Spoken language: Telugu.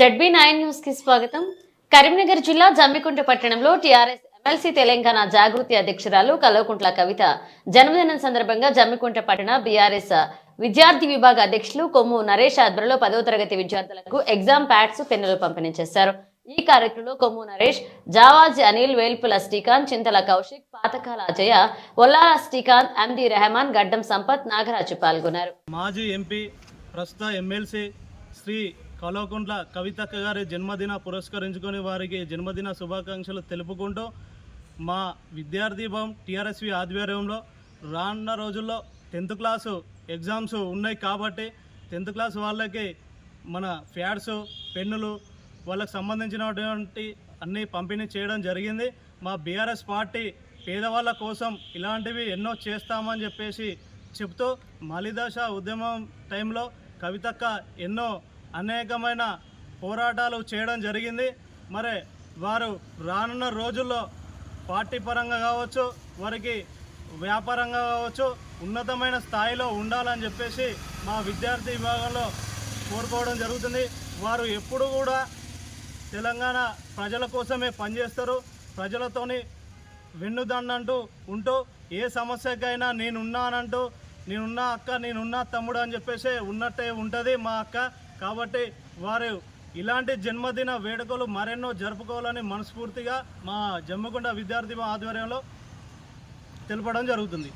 ZB9 న్యూస్ కి స్వాగతం. కరీంనగర్ జిల్లా జమ్మికుంట పట్టణంలో టీఆర్ఎస్ ఎమ్మెల్సీ తెలంగాణ జాగృతి అధ్యక్షురాలు కల్వకుంట్ల కవిత జన్మదినం సందర్భంగా జమ్మికుంట పట్టణ బీఆర్ఎస్ విద్యార్థి విభాగ అధ్యక్షులు కొమ్ము నరేష్ ఆధ్వర్యంలో 10వ తరగతి విద్యార్థులకు ఎగ్జామ్ ప్యాడ్స్ పెన్నులు పంపిణీ చేశారు. ఈ కార్యక్రమంలో కొమ్ము నరేష్, జావాజీ అనిల్, వేల్పుల శ్రీకాంత్, చింతల కౌశిక్, పాతకాల అజయ, ఒల్లాల శ్రీకాంత్, ఎండి రెహమాన్, గడ్డం సంపత్, నాగరాజు పాల్గొన్నారు. మాజీ ఎంపీ ప్రస్తుత ఎమ్మెల్సీ శ్రీ కల్వకుంట్ల కవితక్క గారి జన్మదిన పురస్కరించుకొని వారికి జన్మదిన శుభాకాంక్షలు తెలుపుకుంటూ మా విద్యార్థి భవన్ టీఆర్ఎస్వి ఆధ్వర్యంలో రానున్న రోజుల్లో 10th క్లాసు ఎగ్జామ్స్ ఉన్నాయి కాబట్టి 10th క్లాస్ వాళ్ళకి మన ప్యాడ్స్, పెన్నులు వాళ్ళకి సంబంధించినటువంటి అన్నీ పంపిణీ చేయడం జరిగింది. మా బీఆర్ఎస్ పార్టీ పేదవాళ్ళ కోసం ఇలాంటివి ఎన్నో చేస్తామని చెప్పేసి చెప్తూ మలిదశ ఉద్యమం టైంలో కవితక్క ఎన్నో అనేకమైన పోరాటాలు చేయడం జరిగింది. మరి వారు రానున్న రోజుల్లో పార్టీ పరంగా కావచ్చు, వారికి వ్యాపారంగా కావచ్చు, ఉన్నతమైన స్థాయిలో ఉండాలని చెప్పేసి మా విద్యార్థి విభాగంలో కోరుకోవడం జరుగుతుంది. వారు ఎప్పుడు కూడా తెలంగాణ ప్రజల కోసమే పనిచేస్తారు. ప్రజలతోని వెన్నుదన్నంటూ ఉంటూ ఏ సమస్యకైనా నేనున్నానంటూ, నేనున్నా అక్క, నేనున్నా తమ్ముడు అని చెప్పేసి ఉన్నట్టే ఉంటుంది మా అక్క. కాబట్టి వారు ఇలాంటి జన్మదిన వేడుకలు మరెన్నో జరుపుకోవాలని మనస్ఫూర్తిగా మా జమ్మికుంట విద్యార్థి ఆధ్వర్యంలో తెలపడం జరుగుతుంది.